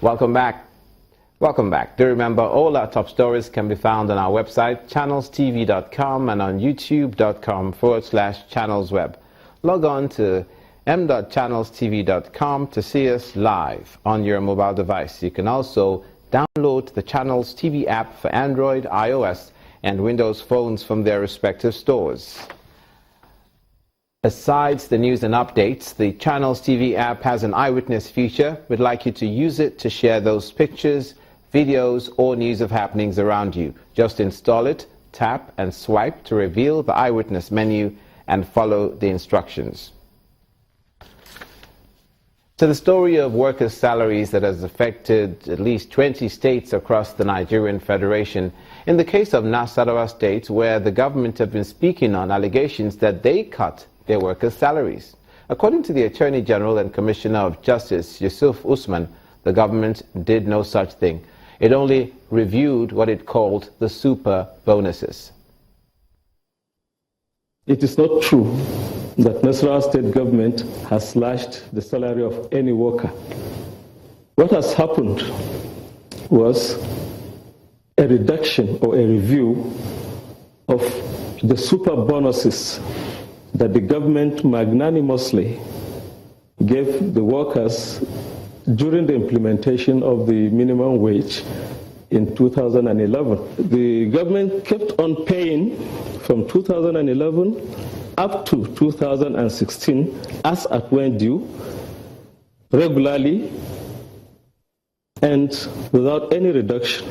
Welcome back. Welcome back. Do remember, all our top stories can be found on our website, channelstv.com, and on youtube.com/channelsweb. Log on to m.channelstv.com to see us live on your mobile device. You can also download the Channels TV app for Android, iOS, and Windows phones from their respective stores. Besides the news and updates, the Channels TV app has an eyewitness feature. We'd like you to use it to share those pictures, videos, or news of happenings around you. Just install it, tap and swipe to reveal the eyewitness menu and follow the instructions. To the story of workers' salaries that has affected at least 20 states across the Nigerian Federation. In the case of Nasarawa State, where the government have been speaking on allegations that they cut their workers' salaries. According to the Attorney General and Commissioner of Justice, Yusuf Usman, the government did no such thing. It only reviewed what it called the super bonuses. It is not true that Nasarawa State government has slashed the salary of any worker. What has happened was a reduction or a review of the super bonuses that the government magnanimously gave the workers during the implementation of the minimum wage in 2011. The government kept on paying from 2011 up to 2016 as at when due, regularly and without any reduction.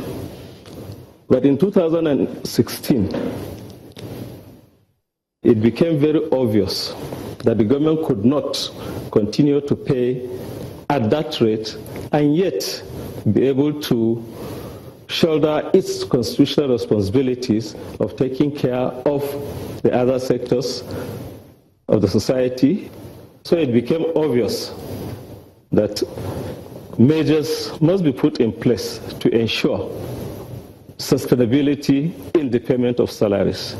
But in 2016, it became very obvious that the government could not continue to pay at that rate and yet be able to shoulder its constitutional responsibilities of taking care of the other sectors of the society. So it became obvious that measures must be put in place to ensure sustainability in the payment of salaries.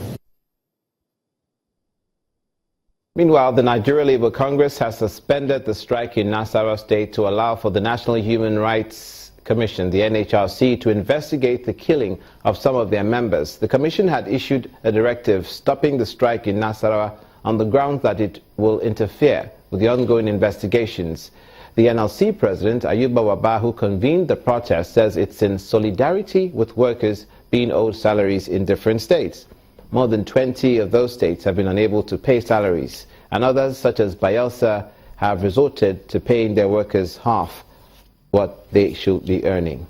Meanwhile, the Nigeria Labour Congress has suspended the strike in Nasarawa State to allow for the National Human Rights Commission, the NHRC, to investigate the killing of some of their members. The commission had issued a directive stopping the strike in Nasarawa on the grounds that it will interfere with the ongoing investigations. The NLC president, Ayuba Waba, who convened the protest, says it's in solidarity with workers being owed salaries in different states. More than 20 of those states have been unable to pay salaries, and others, such as Bayelsa, have resorted to paying their workers half what they should be earning.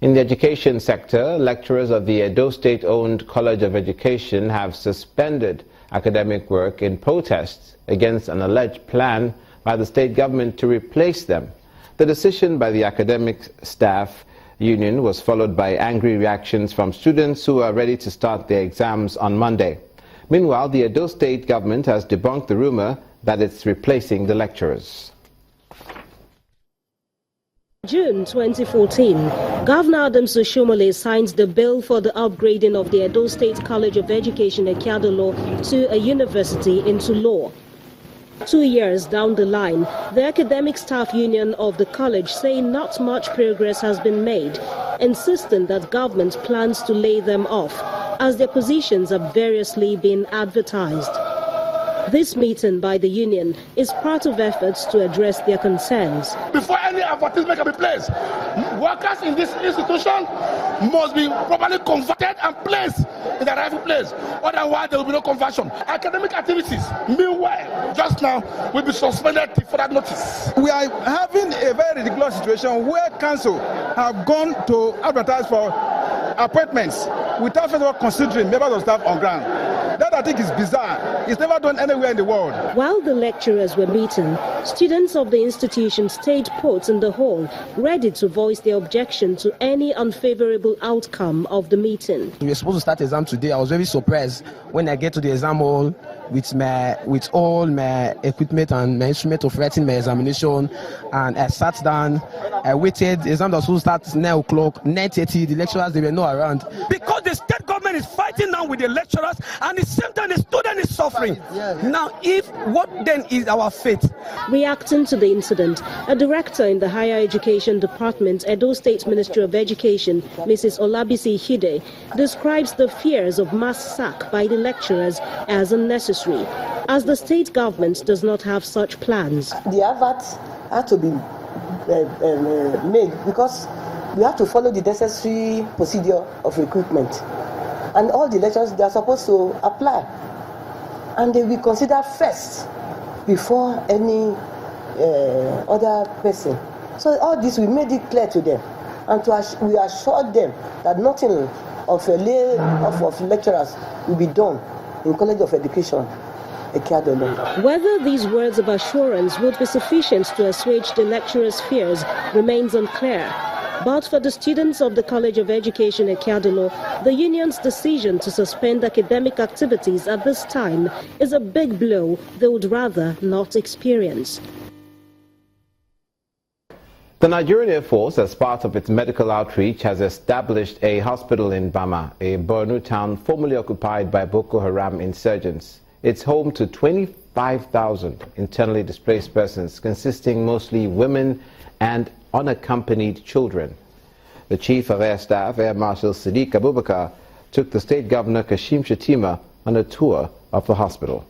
In the education sector, lecturers of the Edo State-owned College of Education have suspended academic work in protest against an alleged plan by the state government to replace them. The decision by the academic staff union was followed by angry reactions from students who are ready to start their exams on Monday. Meanwhile, the Edo State government has debunked the rumor that it's replacing the lecturers. June 2014, Governor Adams Oshomole signed the bill for the upgrading of the Edo State College of Education Ekiadolo to a university into law. 2 years down the line, the academic staff union of the college say not much progress has been made, insisting that government plans to lay them off, as their positions have variously been advertised. This meeting by the union is part of efforts to address their concerns. Before any advertisement can be placed, workers in this institution must be properly converted and placed in the rightful place. Otherwise, there will be no conversion. Academic activities, meanwhile, just now, will be suspended for that notice. We are having a very ridiculous situation where council have gone to advertise for appointments without first of all considering members of staff on ground. That, I think, is bizarre. It's never done anywhere in the world. While the lecturers were meeting, students of the institution stayed put in the hall, ready to voice their objection to any unfavorable outcome of the meeting. We were supposed to start exam today. I was very surprised when I get to the exam hall with all my equipment and my instrument of writing my examination, and I sat down. I waited. The exam was supposed to start 9 o'clock, 9:30. The lecturers, they were not around. Because the state government government is fighting now with the lecturers, and at the same time the student is suffering. Now, what then is our fate? Reacting to the incident, a director in the Higher Education Department, Edo State Ministry of Education, Mrs. Olabisi Hide, describes the fears of mass sack by the lecturers as unnecessary, as the state government does not have such plans. The adverts have to be made because we have to follow the necessary procedure of recruitment. And all the lecturers, they are supposed to apply. And they will consider first before any other person. So all this, we made it clear to them. And we assured them that nothing of a lay-off of lecturers will be done in College of Education. Whether these words of assurance would be sufficient to assuage the lecturers' fears remains unclear. But for the students of the College of Education Ekiadolo, the union's decision to suspend academic activities at this time is a big blow they would rather not experience. The Nigerian Air Force, as part of its medical outreach, has established a hospital in Bama, a Borno town formerly occupied by Boko Haram insurgents. It's home to 25,000 internally displaced persons, consisting mostly women and unaccompanied children. The Chief of Air Staff, Air Marshal Sadiq Abubakar, took the State Governor Kashim Shettima on a tour of the hospital.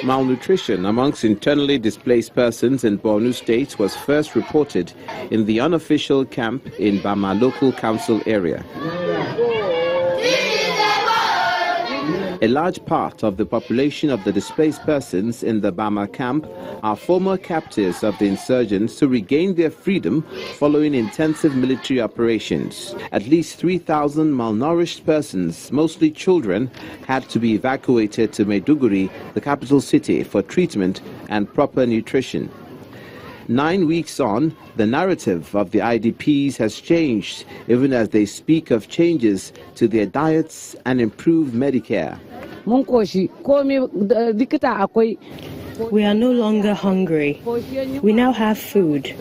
Malnutrition amongst internally displaced persons in Borno State was first reported in the unofficial camp in Bama Local Council area. A large part of the population of the displaced persons in the Bama camp are former captives of the insurgents who regained their freedom following intensive military operations. At least 3,000 malnourished persons, mostly children, had to be evacuated to Maiduguri, the capital city, for treatment and proper nutrition. 9 weeks on, the narrative of the IDPs has changed, even as they speak of changes to their diets and improved Medicare. We are no longer hungry. We now have food.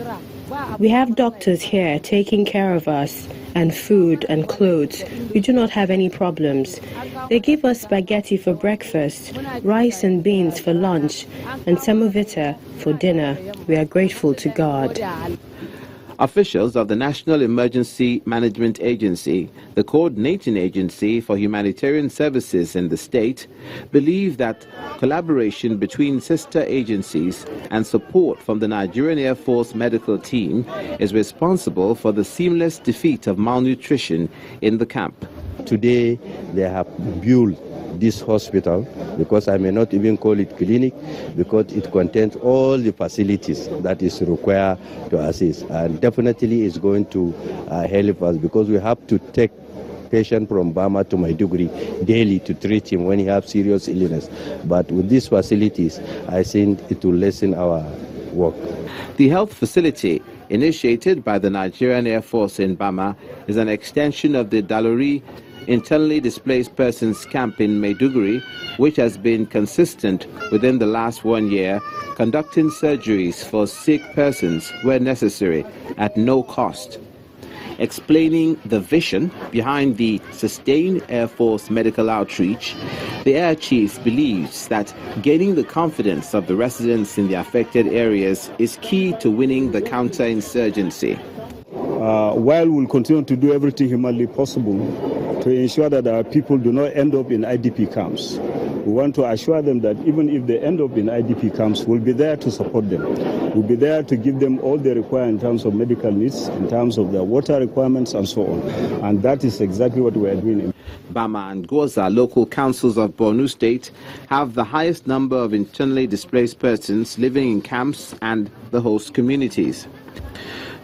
We have doctors here taking care of us, and food and clothes. We do not have any problems. They give us spaghetti for breakfast, rice and beans for lunch, and semovita for dinner. We are grateful to God. Officials of the National Emergency Management Agency, the coordinating agency for humanitarian services in the state, believe that collaboration between sister agencies and support from the Nigerian Air Force medical team is responsible for the seamless defeat of malnutrition in the camp. Today, they have built this hospital, because I may not even call it clinic, because it contains all the facilities that is required to assist, and definitely is going to help us, because we have to take patient from Bama to Maiduguri daily to treat him when he has serious illness. But with these facilities, I think it will lessen our work. The health facility, initiated by the Nigerian Air Force in Bama, is an extension of the Dalori internally displaced persons camp in Maiduguri, which has been consistent within the last 1 year, conducting surgeries for sick persons where necessary at no cost. Explaining the vision behind the sustained Air Force medical outreach, the Air Chief believes that gaining the confidence of the residents in the affected areas is key to winning the counterinsurgency. While we'll continue to do everything humanly possible to ensure that our people do not end up in IDP camps, we want to assure them that even if they end up in IDP camps, we'll be there to support them. We'll be there to give them all they require in terms of medical needs, in terms of their water requirements, and so on. And that is exactly what we are doing. Bama and Goza local councils of Borno State have the highest number of internally displaced persons living in camps and the host communities.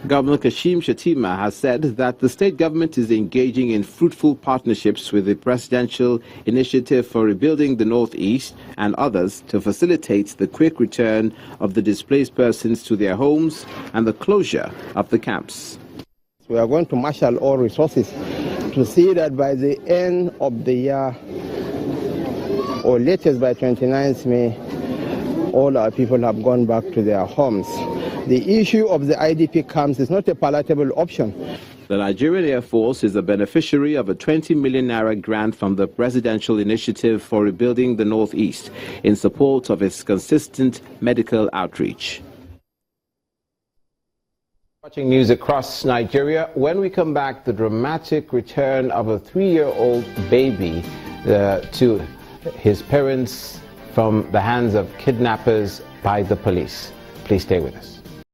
Governor Kashim Shettima has said that the state government is engaging in fruitful partnerships with the Presidential Initiative for Rebuilding the Northeast and others to facilitate the quick return of the displaced persons to their homes and the closure of the camps. We are going to marshal all resources to see that by the end of the year, or latest by 29th May, all our people have gone back to their homes. The issue of the IDP camps is not a palatable option. The Nigerian Air Force is the beneficiary of a 20 million naira grant from the Presidential Initiative for Rebuilding the Northeast in support of its consistent medical outreach. Watching news across Nigeria. When we come back, the dramatic return of a 3-year-old baby to his parents from the hands of kidnappers by the police. Please stay with us.